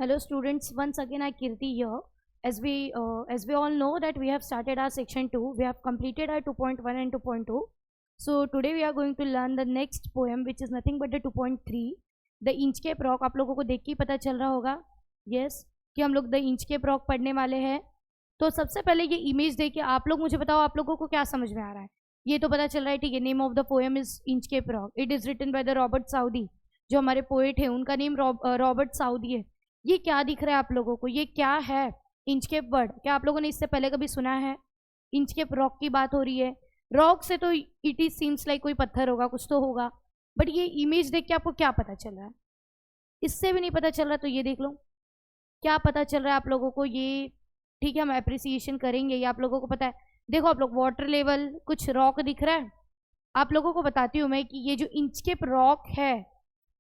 Hello students, once again I Kirti here. As we all know that we have started our section 2, we have completed our 2.1 and 2.2. So today we are going to learn the next poem which is nothing but the 2.3, the Inchcape Rock. आप लोगों को देख के पता चल रहा होगा yes कि हम लोग the Inchcape Rock पढ़ने वाले हैं. तो सबसे पहले ये इमेज देख के आप लोग मुझे बताओ आप लोगों को क्या समझ में आ रहा है. ये तो पता चल रहा है ठीक है. Name of the poem is Inchcape Rock. It is written by the Robert Southey. जो हमारे पोएट है उनका नेम रॉबर्ट साउदी है. ये क्या दिख रहा है आप लोगों को, ये क्या है इंचकेप वर्ड? क्या आप लोगों ने इससे पहले कभी सुना है? इंचकेप रॉक की बात हो रही है. रॉक से तो इट इज सीम्स लाइक कोई पत्थर होगा, कुछ तो होगा. बट ये इमेज देख के आपको क्या पता चल रहा है? इससे भी नहीं पता चल रहा तो ये देख लो क्या पता चल रहा है आप लोगों को. ये ठीक है, हम अप्रिसिएशन करेंगे. ये आप लोगों को पता है. देखो आप लोग, वाटर लेवल कुछ रॉक दिख रहा है. आप लोगों को बताती हूँ मैं कि ये जो इंचकेप रॉक है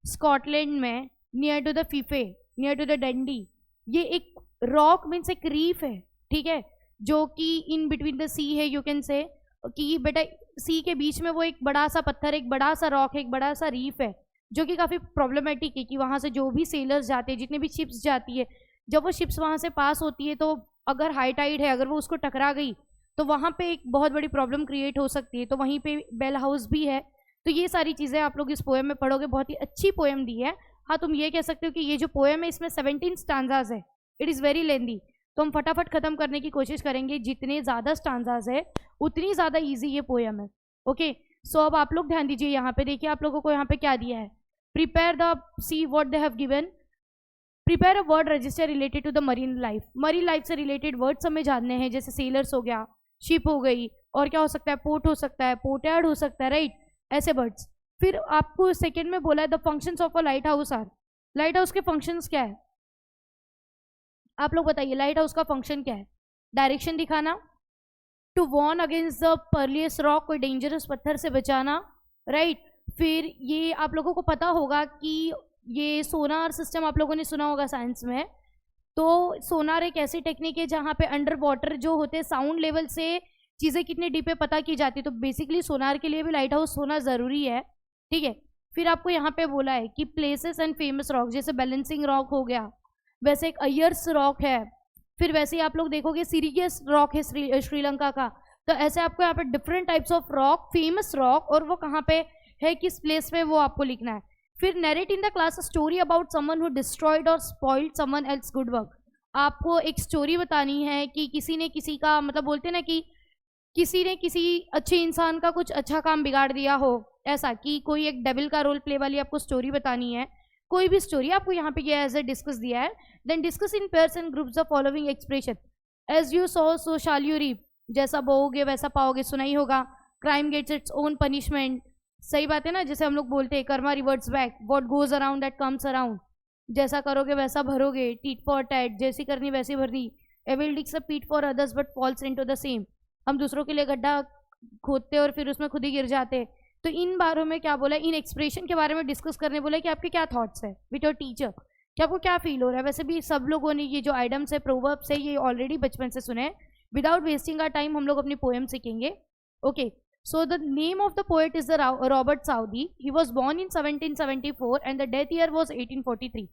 स्कॉटलैंड में, near to the Fife, near to the Dundee, ये एक रॉक मीन्स एक रीफ है. ठीक है, जो कि इन बिटवीन द सी है. यू कैन से कि बेटा सी के बीच में वो एक बड़ा सा पत्थर, एक बड़ा सा रॉक है, एक बड़ा सा रीफ है, जो कि काफ़ी प्रॉब्लमेटिक है. कि वहाँ से जो भी सेलर्स जाते हैं, जितने भी शिप्स जाती है, जब वो शिप्स वहाँ से पास होती है तो अगर हाई टाइड है, अगर वो उसको टकरा गई तो वहाँ पे एक बहुत बड़ी प्रॉब्लम क्रिएट हो सकती है. तो वहीं पे बेल हाउस भी है. तो ये सारी चीज़ें आप लोग इस पोएम में पढ़ोगे. बहुत ही अच्छी पोएम दी है. हाँ, तुम ये कह सकते हो कि ये जो पोएम है इसमें 17 स्टांजाज है. It is very lengthy. तो हम फटाफट ख़त्म करने की कोशिश करेंगे. जितने ज़्यादा स्टांजाज है उतनी ज़्यादा ईजी ये पोएम है. ओके, सो अब आप लोग ध्यान दीजिए. यहाँ पे देखिए आप लोगों को यहाँ पे क्या दिया है. Prepare the sea what they have given. Prepare a word register related to the marine life. Marine life से रिलेटेड वर्ड्स हमें जानने हैं. जैसे सेलर्स हो गया, शिप हो गई, और क्या हो सकता है, पोर्ट हो सकता है, पोर्टयार्ड हो सकता है, राइट, ऐसे वर्ड्स. फिर आपको सेकंड में बोला है the functions of a light house are. Light house के फंक्शंस क्या है आप लोग बताइए. लाइट हाउस का फंक्शन क्या है? डायरेक्शन दिखाना, to warn against the perilous rock, कोई डेंजरस पत्थर से बचाना, राइट. फिर ये आप लोगों को पता होगा कि ये सोनार सिस्टम आप लोगों ने सुना होगा साइंस में. तो सोनार एक ऐसी टेक्निक है जहाँ पे अंडर वाटर जो होते हैं साउंड लेवल से चीज़ें कितने डीप पे पता की जाती है. तो बेसिकली सोनार के लिए भी लाइट हाउस होना ज़रूरी है. ठीक है. फिर आपको यहाँ पे बोला है कि प्लेसेस एंड फेमस रॉक, जैसे बैलेंसिंग रॉक हो गया, वैसे एक अयर्स रॉक है. फिर वैसे ही आप लोग देखोगे सीरियस रॉक है श्रीलंका का. तो ऐसे आपको यहाँ पे different types of rock, famous rock, और वो कहाँ पे है, किस प्लेस पे, वो आपको लिखना है. फिर narrate in the class story about someone who destroyed और spoiled someone else good work. आपको एक स्टोरी बतानी है कि किसी ने किसी का, मतलब बोलते हैं ना कि किसी ने किसी अच्छे इंसान का कुछ अच्छा काम बिगाड़ दिया हो, ऐसा कि कोई एक डेविल का रोल प्ले वाली आपको स्टोरी बतानी है. कोई भी स्टोरी आपको यहाँ पे ये एज ए डिस्कस दिया है. Then discuss in pairs and groups the following expression. As you sow so shall you reap. जैसा बोओगे वैसा पाओगे, सुना ही होगा. Crime gets its own punishment. सही बात है ना. जैसे हम लोग बोलते हैं karma reverts back, what goes around that comes around. जैसा करोगे वैसा भरोगे. टीट फॉर टैट, जैसी करनी वैसी भरनी. एविल डिग्स अ पीट for others but falls into the same. हम दूसरों के लिए गड्ढा खोदते और फिर उसमें खुद ही गिर जाते. तो इन बारों में क्या बोला, इन एक्सप्रेशन के बारे में डिस्कस करने बोला कि आपके क्या थॉट्स है विथ योर टीचर, कि आपको क्या फील हो रहा है. वैसे भी सब लोगों ने ये जो आइटम्स है, प्रोवर्ब्स है, ये ऑलरेडी बचपन से सुने. विदाउट वेस्टिंग आवर टाइम हम लोग अपनी पोएम सीखेंगे. Okay, so the name of the poet is the Robert Southey. He was born in 1774 and the death year was 1843.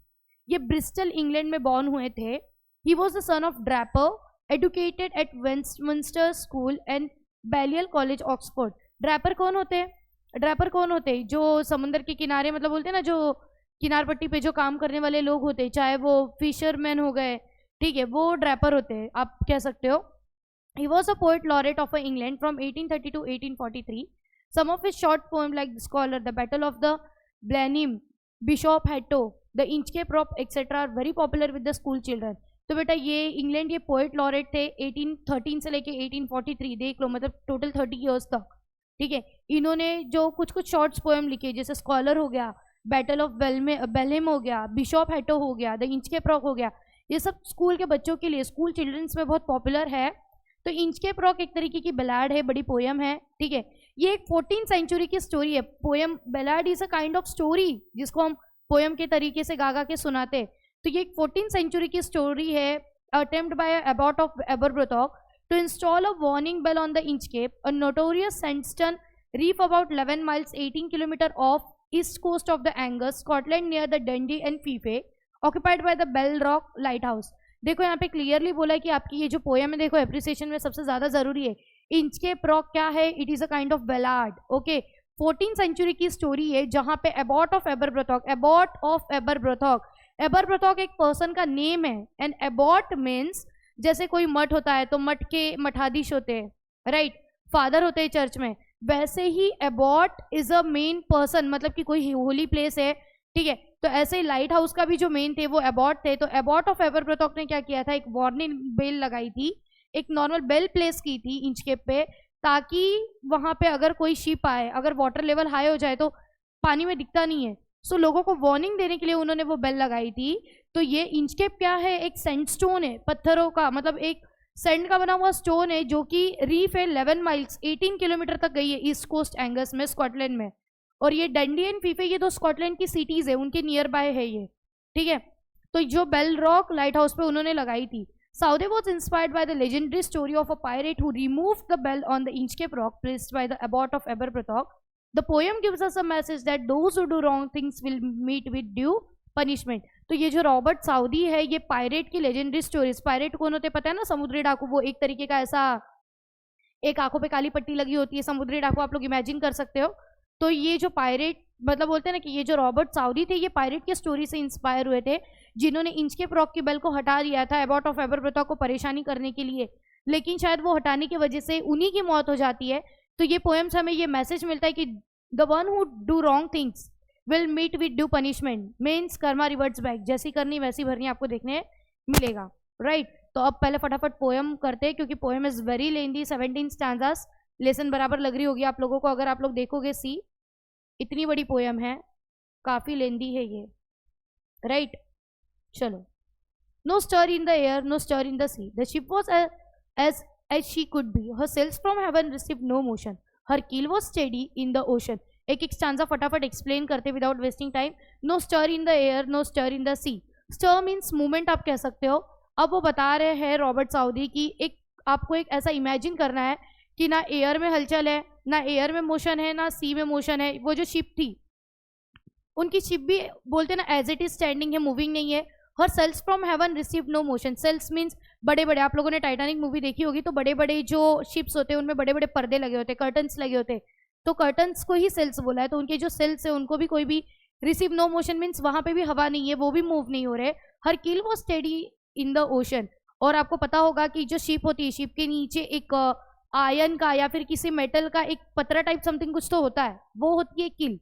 ये ब्रिस्टल इंग्लैंड में बॉर्न हुए थे. He was the son of draper, educated at Westminster School and Balliol College, Oxford. Draper कौन होते हैं? Draper कौन होते हैं? जो समुद्र के किनारे, मतलब बोलते हैं ना, जो किनार पट्टी पे जो काम करने वाले लोग होते हैं, चाहे वो फिशरमैन हो गए, ठीक है, वो ड्रैपर होते हैं, आप कह सकते हो. He was a poet laureate of England from 1830 to 1843. Some of his short poems like The Scholar, The Battle of the Blenheim, Bishop Hatto, The Inchcape Rock, etc. are very popular with the school children. तो बेटा ये England ये poet laureate थे 1813 से लेके 1843. देख लो, मतलब total 30 years तक. ठीक है. इन्होंने जो कुछ कुछ शॉर्ट्स पोएम लिखे, जैसे स्कॉलर हो गया, बैटल ऑफ बेलहेम हो गया, बिशॉप हैटो हो गया, द इंचकेप रॉक हो गया, ये सब स्कूल के बच्चों के लिए, स्कूल चिल्ड्रंस में बहुत पॉपुलर है. तो इंचकेप रॉक एक तरीके की बैलाड है, बड़ी पोयम है. ठीक है. ये एक 14th सेंचुरी की स्टोरी है. Poem, ballad is a kind of story जिसको हम पोयम के तरीके से गा गा के सुनाते. तो ये एक 14th सेंचुरी की स्टोरी है. Attempt by abbot of Aberbrothock to install a warning bell on the Inchcape, a notorious sandstone reef about 11 miles 18 kilometers off east coast of the Angus, Scotland, near the Dundee and Fife. Occupied by the bell rock lighthouse. देखो यहाँ पे clearly बोला है कि आपकी ये जो poem है, देखो एप्रिसिएशन में सबसे ज्यादा जरूरी है इंचकेप रॉक क्या है, it is a kind of ballad. Okay, 14th century की स्टोरी है जहां पे एबॉट ऑफ एबरब्रथॉक, एबरब्रथॉक एक पर्सन का नेम है, एंड एबॉट मीन्स जैसे कोई मठ होता है तो मठ के मठाधीश होते हैं, राइट, फादर होते हैं चर्च में, वैसे ही abbot is a main person, मतलब कि कोई होली प्लेस है, ठीक है। तो ऐसे ही लाइट हाउस का भी जो मेन थे वो एबॉट थे। तो एबॉट ऑफ एबरब्रथॉक ने क्या किया था, एक वार्निंग बेल लगाई थी, एक नॉर्मल बेल प्लेस की थी इंचकेप पे, ताकि वहां पे अगर कोई शिप आए, अगर वाटर लेवल हाई हो जाए तो पानी में दिखता नहीं है, सो लोगों को वार्निंग देने के लिए उन्होंने वो बेल लगाई थी। तो ये इंचकेप क्या है, एक सैंडस्टोन है, पत्थरों का, मतलब एक सैंड का बना हुआ स्टोन है जो कि रीफ है 11 माइल्स 18 किलोमीटर तक गई है ईस्ट कोस्ट एंगस में, स्कॉटलैंड में। और ये डंडी एंड फीफे, ये दो स्कॉटलैंड की सिटीज है, उनके नियर बाय है ये, ठीक है। तो जो बेल रॉक लाइट हाउस पे उन्होंने लगाई थी। Saude was inspired by the legendary story of a pirate who removed the bell on the Inchcape rock placed by the abbot of Aberbrothock. The poem gives us a message that those who do wrong things will meet with due punishment. तो ये जो Robert Saudi है, ये pirate की legendary stories, pirate कौन होते पता है ना, समुद्री डाकू, वो एक तरीके का ऐसा एक आंखों पे काली पट्टी लगी होती है, समुद्री डाकू आप लोग इमेजिन कर सकते हो। तो ये जो पायरेट, मतलब बोलते हैं ना कि ये जो रॉबर्ट साउदी थे, ये पायरेट की स्टोरी से इंस्पायर हुए थे, जिन्होंने इंचकेप रॉक की बेल को हटा दिया था एबॉट ऑफ एबरब्रथॉक को परेशानी करने के लिए, लेकिन शायद वो हटाने की वजह से उन्हीं की मौत हो जाती है। तो ये पोएम्स हमें ये मैसेज मिलता है कि the one who do wrong things will meet with due punishment, means karma reverts back, जैसी करनी वैसी भरनी आपको देखने मिलेगा, राइट। तो अब पहले फटाफट पोएम करते हैं, क्योंकि poem is very lengthy, 17 stanzas, lesson बराबर लग रही होगी आप लोगों को, अगर आप लोग देखोगे सी, इतनी बड़ी पोएम है, काफी लेंदी है ये, राइट। चलो, no stir in the air, no stir in the sea, the ship was as she could be, her sails from heaven received no motion, her keel was steady in the ocean. एक एक stanza फटाफट explain करते without wasting time. No stir in the air, no stir in the sea, stir means movement आप कह सकते हो। अब वो बता रहे हैं रॉबर्ट साउदी की एक आपको एक ऐसा इमेजिन करना है कि ना एयर में हलचल है, ना एयर में मोशन है, ना सी में मोशन है। वो जो शिप थी, उनकी शिप भी बोलते ना एज इट इज स्टैंडिंग है, मूविंग नहीं है। Her sails from heaven receive no motion, sails means बड़े बड़े, आप लोगों ने टाइटैनिक मूवी देखी होगी, तो बड़े बड़े जो शिप्स होते हैं उनमें बड़े बड़े पर्दे लगे होते, कर्टन्स लगे होते, तो कर्टन्स को ही सेल्स बोला है। तो उनके जो सेल्स है उनको भी कोई भी रिसीव नो मोशन मीन्स वहां पे भी हवा नहीं है, वो भी मूव नहीं हो रहे। हर कील वो स्टेडी इन द ओशन, और आपको पता होगा कि जो शिप होती है, शिप के नीचे एक आयन का या फिर किसी मेटल का एक पतरा टाइप समथिंग कुछ तो होता है, वो होती है किल,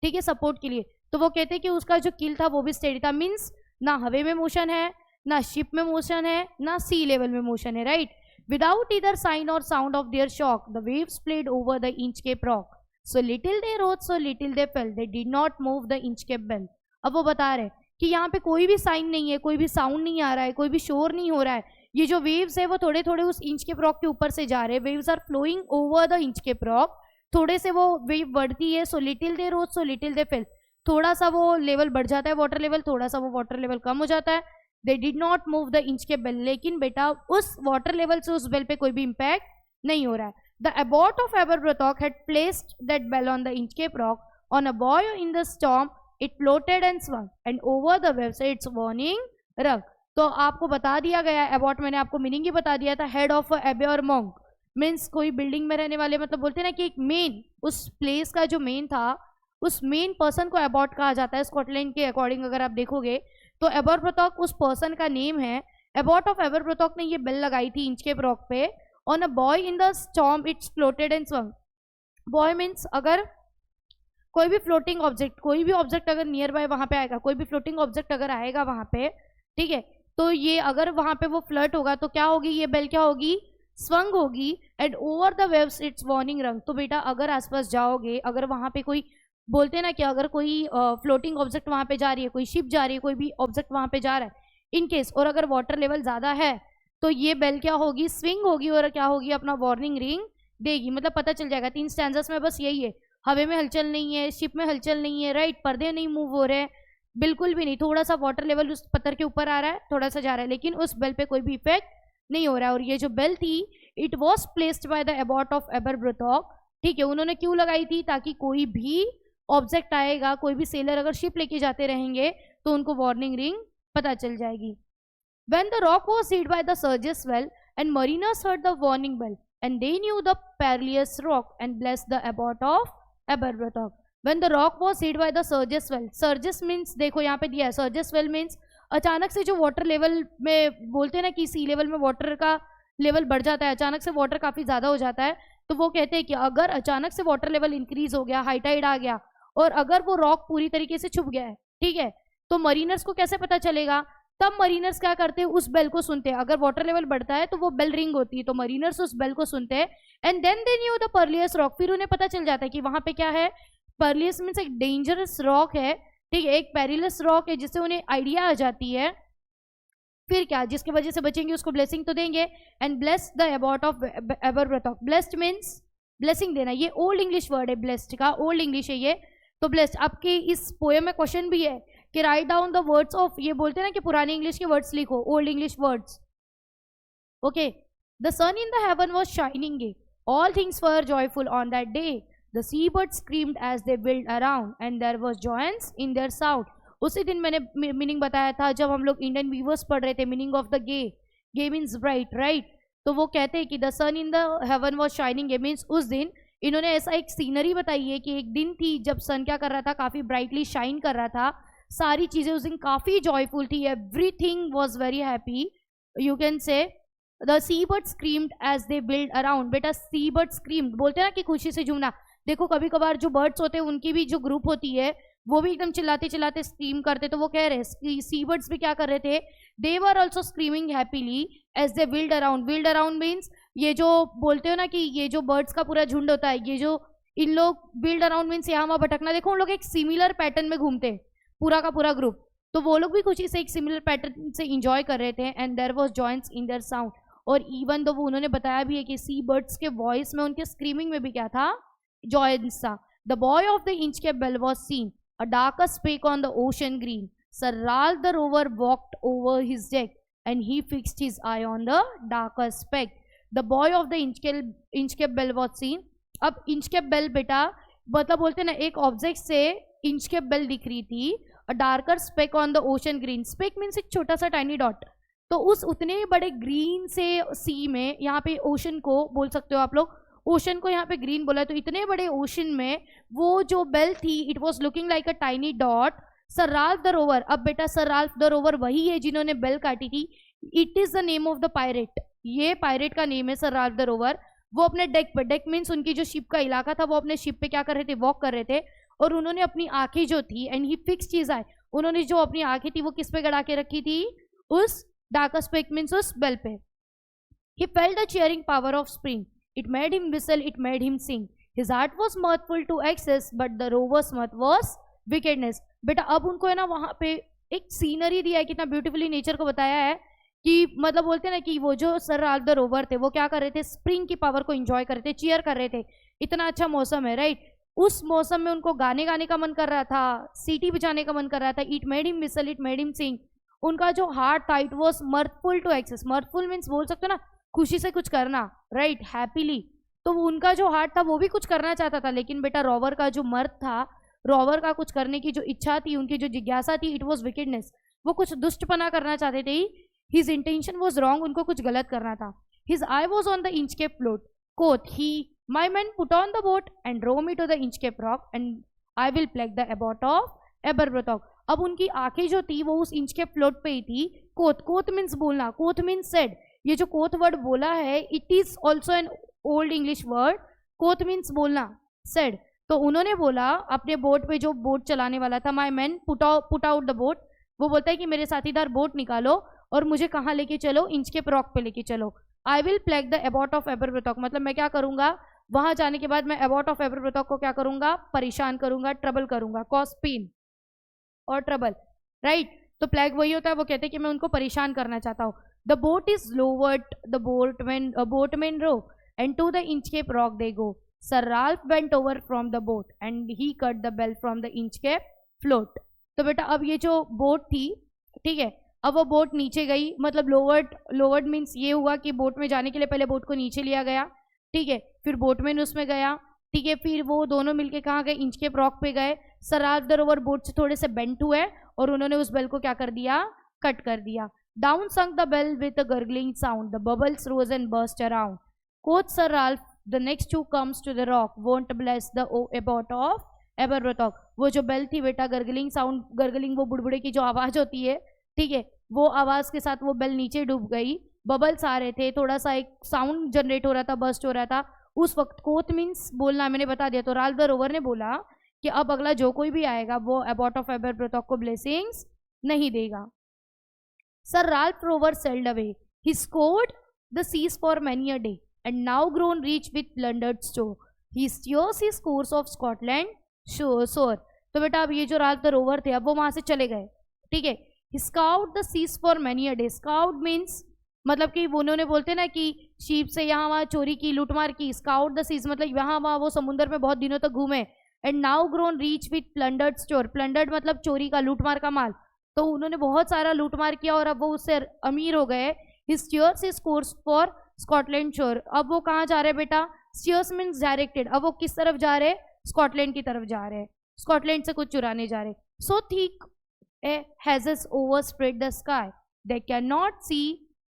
ठीक है, सपोर्ट के लिए। तो वो कहते हैं कि उसका जो किल था वो भी स्टेडी था, मीन्स ना हवे में मोशन है, ना शिप में मोशन है, ना सी लेवल में मोशन है, राइट। विदाउट ईदर साइन और sound of their shock the waves played over the Inchcape Rock, so little they rose so little they fell, they did not move the Inchcape bell. अब वो बता रहे कि यहाँ पे कोई भी साइन नहीं है, कोई भी साउंड नहीं आ रहा है, कोई भी शोर नहीं हो रहा है, ये जो वेव्स है वो थोड़े थोड़े उस इंचकेप रॉक के ऊपर से जा रहे हैं, waves are flowing over the Inchcape Rock, थोड़े से वो वेव बढ़ती है, so little they rose so little they fell, थोड़ा सा वो लेवल बढ़ जाता है वाटर लेवल, थोड़ा सा वो वाटर लेवल कम हो जाता है। They did not move the Inchcape bell, लेकिन बेटा उस वाटर लेवल से उस बेल पे कोई भी इंपैक्ट नहीं हो रहा है। The abbot of Aberbrothock had placed that bell on the Inchcape rock, on a buoy in the storm it floated and swung and over the waves its warning rung. तो आपको बता दिया गया एबॉट, मैंने आपको मीनिंग ही बता दिया था, हेड ऑफ एबे और मॉन्क, मीन्स कोई बिल्डिंग में रहने वाले, मतलब बोलते हैं ना कि एक मेन, उस प्लेस का जो मेन था, उस मेन पर्सन को एबॉट कहा जाता है स्कॉटलैंड के अकॉर्डिंग। अगर आप देखोगे तो एबरब्रथॉक उस पर्सन का नेम है। एबॉट ऑफ एबरब्रथॉक ने ये बेल लगाई थी इंचकेप रॉक पे, on a buoy in the storm it's floated and swung। Boy means अगर कोई भी फ्लोटिंग ऑब्जेक्ट, कोई भी ऑब्जेक्ट अगर नियर बाय वहां पे आएगा, कोई भी फ्लोटिंग ऑब्जेक्ट अगर आएगा वहां पे, ठीक है, तो ये अगर वहां पे वो फ्लर्ट होगा तो क्या होगी, ये बेल क्या होगी, स्वंग होगी, and over the waves its warning rung. तो बेटा अगर आसपास जाओगे, अगर वहां पे कोई, बोलते हैं ना कि अगर कोई फ्लोटिंग ऑब्जेक्ट वहां पे जा रही है, कोई शिप जा रही है, कोई भी ऑब्जेक्ट वहां पे जा रहा है इन केस, और अगर वाटर लेवल ज्यादा है तो ये बेल क्या होगी, स्विंग होगी, और क्या होगी, अपना वार्निंग रिंग देगी, मतलब पता चल जाएगा। 3 स्टैंजास में बस यही है, हवे में हलचल नहीं है, शिप में हलचल नहीं है, राइट, पर्दे नहीं मूव हो रहे हैं, बिल्कुल भी नहीं, थोड़ा सा वाटर लेवल उस पत्थर के ऊपर आ रहा है, थोड़ा सा जा रहा है, लेकिन उस बेल पे कोई भी इफेक्ट नहीं हो रहा है। और ये जो बेल थी, it was placed by the abbot of Aberbrothock, ठीक है, उन्होंने क्यों लगाई थी, ताकि कोई भी ऑब्जेक्ट आएगा, कोई भी सेलर अगर शिप लेके जाते रहेंगे तो उनको वार्निंग रिंग पता चल जाएगी। When the rock was hit by the surges well, and mariners heard the warning bell, and they knew the perilous rock, and blessed the abbot of Aberbrothock. When the rock was hit by the surges well, surges means देखो यहाँ पे दिया है, surges well means अचानक से जो water level में बोलते हैं ना कि सी लेवल में वाटर का लेवल बढ़ जाता है, अचानक से वाटर काफ़ी ज़्यादा हो जाता है, तो वो कहते हैं कि अगर अचानक से वाटर लेवल इंक्रीज हो गया, हाई टाइड आ गया और अगर वो रॉक पूरी तरीके से छुप गया है, ठीक है, तो मरीनर्स को कैसे पता चलेगा? तब मरीनर्स क्या करते हैं, उस बेल को सुनते हैं। अगर वाटर लेवल बढ़ता है तो वो बेल रिंग होती है, तो मरीनर्स उस बेल को सुनते हैं and then they knew the perilous rock. फिर उन्हें पता चल जाता है कि वहां पे क्या है, पर्लियस मीन्स एक डेंजरस रॉक है, ठीक है, एक पेरिलस रॉक है, जिससे उन्हें आइडिया आ जाती है। फिर क्या, जिसकी वजह से बचेंगे उसको ब्लेसिंग तो देंगे। And bless the abbot of Aberbrothock. Blessed means blessing देना, ये ओल्ड इंग्लिश वर्ड है, ब्लेस्ड का ओल्ड इंग्लिश है ये। तो ब्लेस्ड, आपके इस पोएम में क्वेश्चन भी है कि write down the words of, ये बोलते हैं ना कि पुरानी इंग्लिश के वर्ड्स लिखो, old English words. Okay, the sun in the heaven was shining gay, all things were joyful on that day, the sea bird screamed as they build around and there was joyance in their sound. उसी दिन मैंने meaning बताया था जब हम लोग Indian viewers पढ़ रहे थे, meaning of the gay, gay means bright, right. तो वो कहते हैं कि the sun in the heaven was shining, gay means उस दिन इन्होंने ऐसा एक सीनरी बताई है कि एक दिन थी जब सन क्या कर रहा था, काफ़ी ब्राइटली शाइन कर रहा था, सारी चीज़ें उस दिन काफ़ी जॉयफुल थी, everything was very happy, you can say. The sea bird screamed as they build around. बेटा सी बर्ड स्क्रीम्ड बोलते हैं ना कि खुशी से झूमना, देखो कभी कभार जो बर्ड्स होते हैं उनकी भी जो ग्रुप होती है वो भी एकदम चिल्लाते चिल्लाते स्क्रीम करते, तो वो कह रहे हैं सी बर्ड्स भी क्या कर रहे थे, they were also screaming happily as they build around. Build around means ये जो बोलते हो ना कि ये जो बर्ड्स का पूरा झुंड होता है, ये जो इन लोग बिल्ड अराउंड मीन्स यहाँ वहाँ भटकना, देखो उन लोग एक सिमिलर पैटर्न में घूमते हैं पूरा का पूरा ग्रुप, तो वो लोग भी खुशी से एक सिमिलर पैटर्न से इंजॉय कर रहे थे। And there was joyance in their sound, और इवन दो वो उन्होंने बताया भी है कि सी बर्ड्स के वॉइस में, उनके स्क्रीमिंग में भी क्या था, जॉयंस था। The buoy of the Inchcape bell was seen, a darker speck on the ocean green. Sir Ralph the rover walked over his deck, and he fixed his eye on the darker speck. The boy of the inchcape bell was seen. अब inchcape bell बेटा मतलब बोलते ना एक object से inchcape bell दिख रही थी, a darker speck on the ocean green. Speck means एक छोटा सा tiny dot. तो उस उतने बड़े ग्रीन से सी में, यहाँ पे ओशन को बोल सकते हो आप लोग, ओशन को यहाँ पे ग्रीन बोला है, तो इतने बड़े ओशन में वो जो बेल थी, it was looking like a tiny dot. Sir Ralph the rover, अब बेटा सर राल्फ द रोवर वही है जिन्होंने बेल काटी थी, it is the name of the pirate, ये पायरेट का नेम है सर राल्फ द रोवर। वो अपने डेक पे, डेक मीन्स उनकी जो शिप का इलाका था, वो अपने शिप पे क्या कर रहे थे, वॉक कर रहे थे, और उन्होंने अपनी आंखें जो थी, एंड ही फिक्स चीज आए, उन्होंने जो अपनी आंखें थी वो किस पे गड़ा के रखी थी, उस डार्कर स्पेक मीन्स उस बेल पे। He felt the cheering power of spring, it made him whistle, it made him sing. His heart was mirthful to excess, but the rover's mirth was wickedness. बेटा अब उनको है ना वहाँ पे एक सीनरी दिया है, कितना ब्यूटीफुली नेचर को बताया है कि मतलब बोलते हैं ना कि वो जो सर राल्फ द रोवर थे वो क्या कर रहे थे, स्प्रिंग की पावर को एंजॉय कर रहे थे, चीयर कर रहे थे, इतना अच्छा मौसम है, राइट। उस मौसम में उनको गाने गाने का मन कर रहा था, सीटी बजाने का मन कर रहा था, it made him whistle, it made him sing. उनका जो हार्ट था, it was mirthful to excess, mirthful means बोल सकते हो ना खुशी से कुछ करना, राइट, हैप्पीली। तो उनका जो हार्ट था वो भी कुछ करना चाहता था, लेकिन बेटा रोवर का जो मर्द था, रोवर का कुछ करने की जो इच्छा थी, उनकी जो जिज्ञासा थी, इट वॉज विकेडनेस, वो कुछ दुष्टपना करना चाहते थे। हिज इंटेंशन वॉज रॉन्ग, उनको कुछ गलत करना था। His eye was on the Inchcape float, quoth he my man put on the boat and row me to the Inchcape rock and I will plague the abbot of Aberbrothok. अब उनकी आंखें जो थी वो उस इंचकेप फ्लोट पे ही थी। कोथ, कोथ मीन्स बोलना, कोथ मीन्स सेड, ये जो कोथ वर्ड बोला है it is also an old English word, कोथ मीन्स बोलना, सेड। तो उन्होंने बोला अपने बोट पे, जो बोट चलाने वाला था, माई man put out the boat, वो बोलता है कि मेरे साथीदार बोट निकालो और मुझे कहाँ लेके चलो, इंचकेप रॉक पे लेके चलो। I will plague the abbot of Aberbrothok, मतलब मैं क्या करूंगा, वहां जाने के बाद मैं अबॉट ऑफ एबरब्रथॉक को क्या करूंगा, परेशान करूंगा, ट्रबल करूंगा, कॉज पेन और ट्रबल, राइट। तो प्लेग वही होता है, वो कहते हैं कि मैं उनको परेशान करना चाहता हूँ। The boat is lowered, the boatman row and to the inchcape rock they go. Sir Ralph bent over from the boat and he cut the bell from the inchcape float. तो बेटा अब ये जो बोट थी, ठीक है, अब वो बोट नीचे गई, मतलब लोवर्ड मीन्स ये हुआ कि बोट में जाने के लिए पहले बोट को नीचे लिया गया, ठीक है, फिर बोटमैन उसमें गया, ठीक है, फिर वो दोनों मिलके कहाँ गए, इंचकेप रॉक पे गए। Sir Ralph the rover boat से थोड़े से बेंट हुए और उन्होंने उस बेल को क्या कर दिया, कट कर दिया. Down sunk the bell with a gurgling sound. The bubbles rose and burst around. Quoth Sir Ralph, the next who comes to the rock won't bless the abbot of Aberbrothock. वो जो bell थी बेटा, gargling sound, gargling वो बुड़बुड़े की जो आवाज होती है, ठीक है, वो आवाज के साथ वो बेल नीचे डूब गई. बबल्स आ रहे थे, थोड़ा सा एक साउंड जनरेट हो रहा था, बस्ट हो रहा था. उस वक्त कोथ मीन्स बोलना, मैंने बता दिया. तो राल्फ द रोवर ने बोला कि अब अगला जो कोई भी आएगा वो अबॉट ऑफ एबरब्रोथॉक को ब्लेसिंग्स नहीं देगा. Sir Ralph Rover sailed away. He scoured the seas for many a day and now grown rich with plundered store. He steers his course of Scotland shore. तो बेटा अब ये जो राल्फ द रोवर थे, अब वो वहां से चले गए, ठीक है. He scoured the seas for many a day. Scout means मतलब कि उन्होंने बोलते ना कि शीप से यहाँ वहाँ चोरी की, लूटमार की. स्काउट द सीज मतलब यहाँ वहाँ वो समुद्र में बहुत दिनों तक घूमे. And now grown reach with plundered store. Plundered मतलब चोरी का, लूटमार का माल. तो उन्होंने बहुत सारा लूटमार किया और अब वो उससे अमीर हो गए. He steers his course for Scotland शोर. अब वो कहाँ जा रहे हैं बेटा? Stairs means directed. अब वो किस तरफ जा रहे हैं? स्कॉटलैंड की तरफ जा रहे हैं. स्कॉटलैंड से कुछ चुराने जा रहे. So thick hazes overspread the sky, they can not see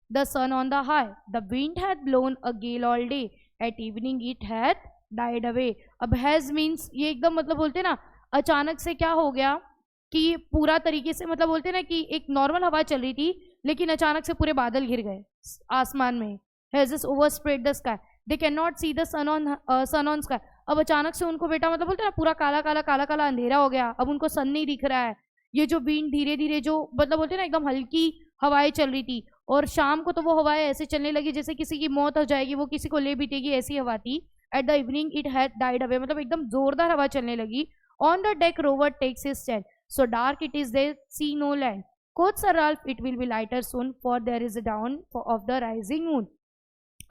the sun on the high. The wind had blown a gale all day, at evening it had died away. अब हैज मीन्स ये एकदम मतलब बोलते ना अचानक से क्या हो गया कि पूरा तरीके से मतलब बोलते ना कि एक नॉर्मल हवा चल रही थी लेकिन अचानक से पूरे बादल घिर गए आसमान में. Has overspread the sky. They cannot see the sun on sky. अब अचानक से उनको बेटा मतलब बोलते हैं ना पूरा काला काला काला काला अंधेरा हो गया. अब उनको सन नहीं दिख रहा है. ये जो विंड धीरे धीरे जो मतलब बोलते हैं ना एकदम हल्की हवाएं चल रही थी और शाम को तो वो हवाएं ऐसे चलने लगी जैसे किसी की मौत हो जाएगी, वो किसी को ले बीतेगी, ऐसी हवा थी. At the evening it had died away मतलब एकदम जोरदार हवा चलने लगी. On the deck rover takes his stand, so dark it is there see no land. Quoth sir Ralph, it will be lighter soon for there is a dawn of the rising moon.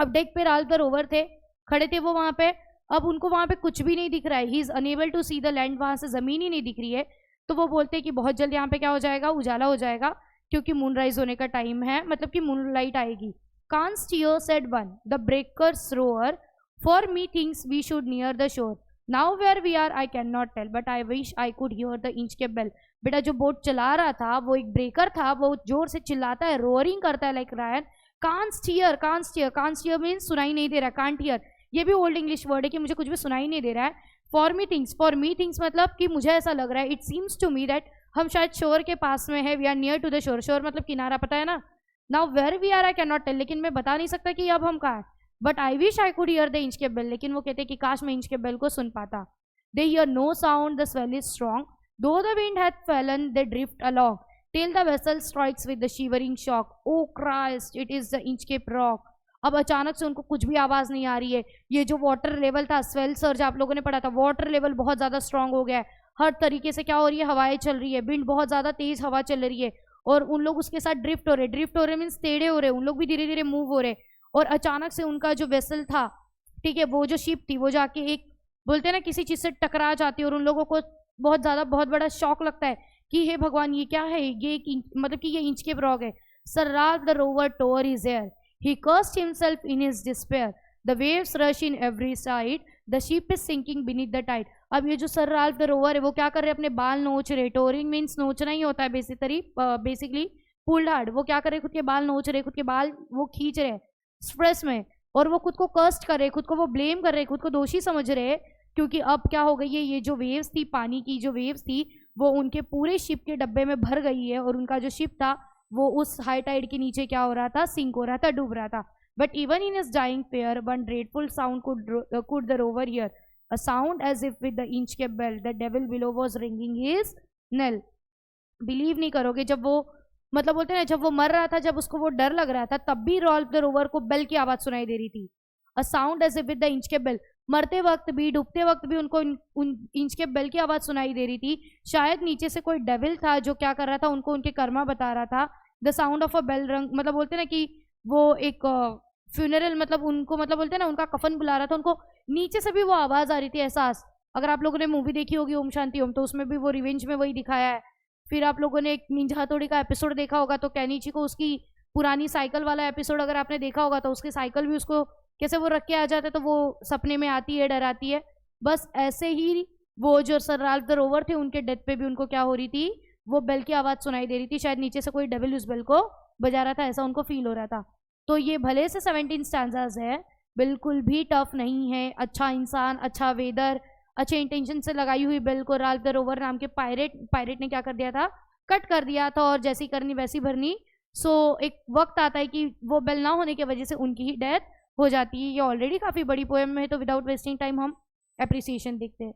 अब deck पे Ralph the rover थे, खड़े थे वो वहां पे. अब उनको वहां पे कुछ भी नहीं दिख रहा है. He is unable to see the land, वहां से जमीन ही नहीं दिख रही है. तो वो बोलते हैं कि बहुत जल्द यहाँ पे क्या हो जाएगा, उजाला हो जाएगा, क्योंकि मून राइज होने का टाइम है, मतलब कि मून लाइट आएगी. Can't steer said one, the breakers roar, for me things we should near the shore. Now where we are I can not tell, but I wish I could hear the Inchcape bell. बेटा जो boat चला रहा था वो एक breaker था, वो जोर से चिल्लाता है, रोअरिंग करता है लाइक रायन. Can't steer, can't steer, can't steer means सुनाई नहीं दे रहा. कांट हियर ये भी ओल्ड इंग्लिश वर्ड है कि मुझे कुछ भी सुनाई नहीं दे रहा है. फॉर मी थिंग्स मतलब कि मुझे ऐसा लग रहा है. It seems to me that हम शायद शोर के पास में है. We are near to the shore. Shore मतलब किनारा, पता है ना. Now where we are I can not tell, लेकिन मैं बता नहीं सकता कि अब हम कहाँ है. But I wish I could hear the Inchcape bell, लेकिन वो कहते कि काश मैं इंच के बेल को सुन पाता. They hear no sound, the swell is strong, though the wind hath fallen they drift along, till the vessel strikes with the shivering shock. Oh Christ, it is the Inchcape Rock. अब अचानक से उनको कुछ भी आवाज नहीं आ रही है. ये जो वाटर लेवल था, स्वेल सर्ज आप लोगों ने पढ़ा था, वाटर लेवल बहुत ज्यादा स्ट्रांग हो गया है. हर तरीके से क्या हो रही है, हवाएं चल रही है, विंड बहुत ज्यादा तेज हवा चल रही है और उन लोग उसके साथ ड्रिफ्ट हो रहे. ड्रिफ्ट हो रहे मीन्स टेढ़े हो रहे, उन लोग भी धीरे धीरे मूव हो रहे. और अचानक से उनका जो वेसल था, ठीक है, वो जो शिप थी, वो जाके एक बोलते हैं ना किसी चीज से टकरा जाती है और उन लोगों को बहुत बड़ा शॉक लगता है कि हे भगवान ये क्या है, ये मतलब कि ये इंच के रॉक है. Sir Ralph the Rover tore his hair, he cursed himself in his despair, the waves rush in every side, the ship is sinking beneath the tide. अब ये जो सर राल्फ द रोवर है वो क्या कर रहे हैं, अपने बाल नोच रहे. टोरिंग मीन्स नोचना ही होता है बेसिकली पुल्ड हार्ड. वो क्या कर रहे, खुद के बाल नोच रहे, खुद के बाल वो खींच रहे स्ट्रेस में, और वो खुद को कर्स्ट कर रहे, खुद को वो ब्लेम कर रहे, खुद को दोषी समझ रहे, क्योंकि अब क्या हो गई है, ये जो वेव्स थी, पानी की जो वेव्स थी, वो उनके पूरे शिप के डब्बे में भर गई है और उनका जो शिप था वो उस हाई टाइड के नीचे क्या हो रहा था, सिंक हो रहा था, डूब रहा था. But even in his dying fear one dreadful sound could the rover hear, a sound as if with the Inchcape bell, the devil below was ringing his knell. Believe नहीं करोगे, जब वो मतलब बोलते हैं जब वो मर रहा था, जब उसको वो डर लग रहा था, तब भी राल्फ द रोवर को बेल की आवाज सुनाई दे रही थी. A sound as if with the Inchcape bell, मरते वक्त भी, डूबते वक्त भी उनको उन इंच के बेल की आवाज सुनाई दे रही थी. शायद नीचे से कोई डेविल था जो क्या कर रहा था, उनको उनके कर्मा बता रहा था. The sound of a bell rang मतलब बोलते ना कि वो एक फ्यूनरल मतलब उनको मतलब बोलते ना उनका कफन बुला रहा था, उनको नीचे से भी वो आवाज आ रही थी, एहसास. अगर आप लोगों ने मूवी देखी होगी ओम शांति ओम, तो उसमें भी वो रिवेंज में वही दिखाया है. फिर आप लोगों ने एक निंजा हथौड़ी का एपिसोड देखा होगा, तो कैनीची को उसकी पुरानी साइकिल वाला एपिसोड अगर आपने देखा होगा, तो उसकी साइकिल भी उसको कैसे वो रख के आ जाते, तो वो सपने में आती है, डराती है. बस ऐसे ही वो जो सर राल्फ द रोवर थे, उनके डेथ पे भी उनको क्या हो रही थी, वो बेल की आवाज़ सुनाई दे रही थी, शायद नीचे से कोई डेविल उस बेल को बजा रहा था, ऐसा उनको फील हो रहा था। तो ये भले से 17 स्टैंजाज है, बिल्कुल भी टफ नहीं है। अच्छा इंसान, अच्छा वेदर, अच्छे इंटेंशन से लगाई हुई बेल को राल्फ द रोवर नाम के पायरेट ने क्या कर दिया था, कट कर दिया था, और जैसी करनी वैसी भरनी। सो एक वक्त आता है कि वो बेल ना होने की वजह से उनकी ही डेथ हो जाती है। ये ऑलरेडी काफ़ी बड़ी पोएम है, तो विदाउट वेस्टिंग टाइम हम एप्रिसिएशन देखते हैं।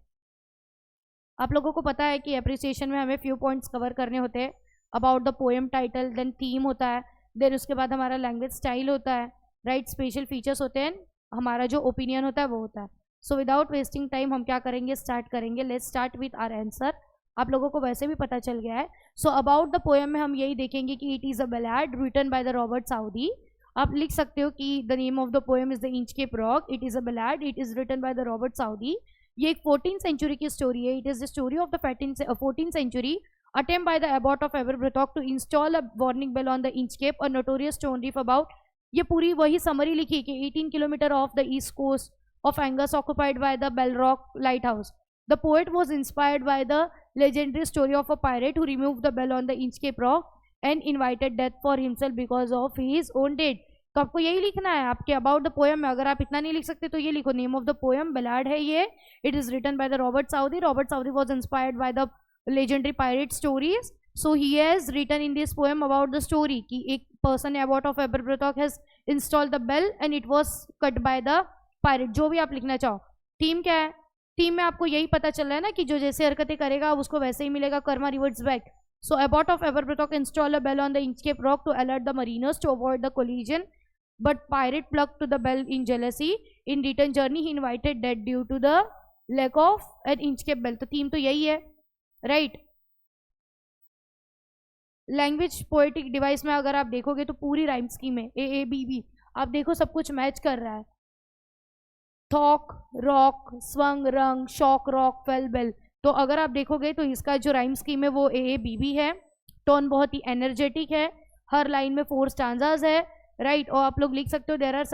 आप लोगों को पता है कि एप्रिसिएशन में हमें फ्यू पॉइंट्स कवर करने होते हैं। About the poem title, then theme होता है, देन उसके बाद हमारा लैंग्वेज स्टाइल होता है, राइट, स्पेशल फीचर्स होते हैं, हमारा जो ओपिनियन होता है वो होता है। सो विदाउट वेस्टिंग टाइम हम क्या करेंगे, स्टार्ट करेंगे। Let's start with our answer. आप लोगों को वैसे भी पता चल गया है। सो अबाउट द पोएम में हम यही देखेंगे कि it is a ballad written by the Robert Southey. आप लिख सकते हो कि the name of the poem is the Inchcape Rock, it is a ballad, it is written by the Robert Southey. ये एक 14th सेंचुरी की story है। It is the story of the 14th century attempt by the abbot of Aberbrothock to install a warning bell on the Inchcape, a notorious stone reef about। ये पूरी वही summary लिखी कि 18 kilometre of the east coast of Angus occupied by the Bellrock lighthouse. The poet was inspired by the legendary story of a pirate who removed the bell on the Inchcape rock and invited death for himself because of his own deed. तो आपको यही लिखना है आपके about the poem में। अगर आप इतना नहीं लिख सकते तो ये लिखो, name of the poem ballad है ये, it is written by the Robert Southey. Robert Southey was inspired by the legendary pirate stories, so he has written in this poem about the story कि एक person abbot of Aberbrothok has installed the bell and it was cut by the pirate. जो भी आप लिखना चाहो। Theme क्या है, theme में आपको यही पता चल रहा है ना कि जो जैसे हरकतें करेगा उसको वैसे ही मिलेगा, Karma reverts back. So abbot of Aberbrothock installed a bell on the Inchcape rock to alert the mariners to avoid the collision, but pirate plucked to the bell in jealousy. In return journey he invited death due to the lack of an Inchcape bell. तो theme तो यही है, right. Language poetic device में अगर आप देखोगे तो पूरी राइम स्कीम है, ए ए बी बी, आप देखो सब कुछ मैच कर रहा है। थॉक, रॉक, स्वंग, रंग, शॉक, रॉक, फेल, बेल। तो अगर आप देखोगे तो इसका जो राइम स्कीम है वो ए बी बी है। टोन बहुत ही एनर्जेटिक है, हर लाइन में 4 स्टांजाज है, राइट। और आप लोग लिख सकते हो there are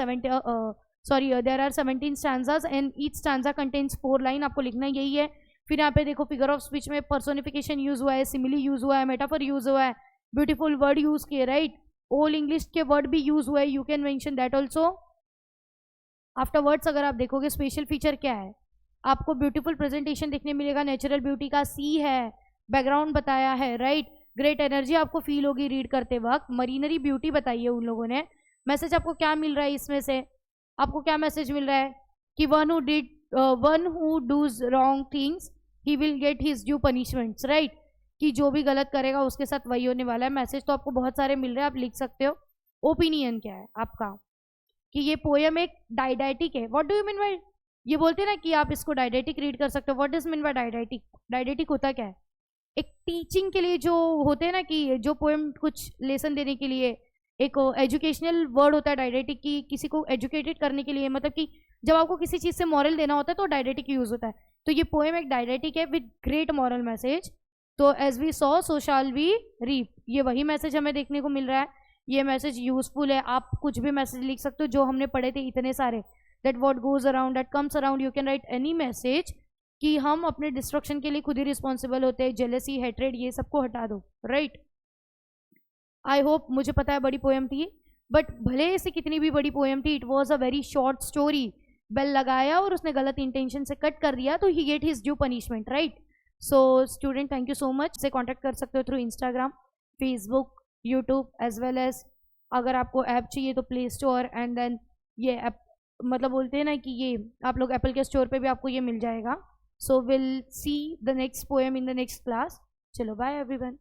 17 stanzas and each stanza contains 4 line. आपको लिखना यही है। फिर यहाँ पे देखो फिगर ऑफ स्पीच में पर्सोनिफिकेशन यूज हुआ है, सिमिली यूज हुआ है, मेटाफर यूज हुआ है, ब्यूटीफुल वर्ड यूज किए, राइट। ओल्ड इंग्लिश के वर्ड भी यूज हुआ है, you can mention that also. After words अगर आप देखोगे स्पेशल फीचर क्या है, आपको ब्यूटीफुल प्रेजेंटेशन देखने मिलेगा, नेचुरल ब्यूटी का सी है, बैकग्राउंड बताया है, राइट। ग्रेट एनर्जी आपको फील होगी रीड करते वक्त, मरीनरी ब्यूटी बताई है उन लोगों ने। मैसेज आपको क्या मिल रहा है इसमें से, आपको क्या मैसेज मिल रहा है कि one who does wrong things he will get his due punishments, right. कि जो भी गलत करेगा उसके साथ वही होने वाला है। मैसेज तो आपको बहुत सारे मिल रहे हैं, आप लिख सकते हो। ओपिनियन क्या है आपका कि ये पोएम एक डाइडाइटिक है। What do you mean by, ये बोलते हैं ना कि आप इसको डाइडेटिक रीड कर सकते हो। व्हाट डज मीन बाय डाइडेटिक, डाइडेटिक होता क्या है, एक टीचिंग के लिए जो होते हैं ना कि जो पोएम कुछ लेसन देने के लिए, एक एजुकेशनल वर्ड होता है डाइडेटिक की, किसी को एजुकेटेड करने के लिए, मतलब कि जब आपको किसी चीज़ से मॉरल देना होता है तो डाइडेटिक यूज होता है। तो ये पोएम एक डाइडेटिक है विद ग्रेट मॉरल मैसेज। तो as we saw so shall we reap, ये वही मैसेज हमें देखने को मिल रहा है। ये मैसेज यूजफुल है, आप कुछ भी मैसेज लिख सकते हो जो हमने पढ़े थे इतने सारे, that what goes around that comes around, you can write any message कि हम अपने डिस्ट्रक्शन के लिए खुद ही रिस्पॉन्सिबल होते हैं। जेलसी, हेट्रेड, ये सबको हटा दो, राइट। आई होप, मुझे पता है बड़ी पोएम थी, बट भले से कितनी भी बड़ी पोएम थी, it was a very short story. Bell लगाया और उसने गलत इंटेंशन से कट कर दिया तो he get his due punishment, right. So student thank you so much. से कॉन्टैक्ट कर सकते हो through Instagram, Facebook, YouTube, as well as अगर आपको ऐप चाहिए तो प्ले स्टोर, एंड देन ये ऐप मतलब बोलते हैं ना कि ये आप लोग एप्पल के स्टोर पे भी आपको ये मिल जाएगा। So will see the next poem in the next class. चलो बाय एवरीवन।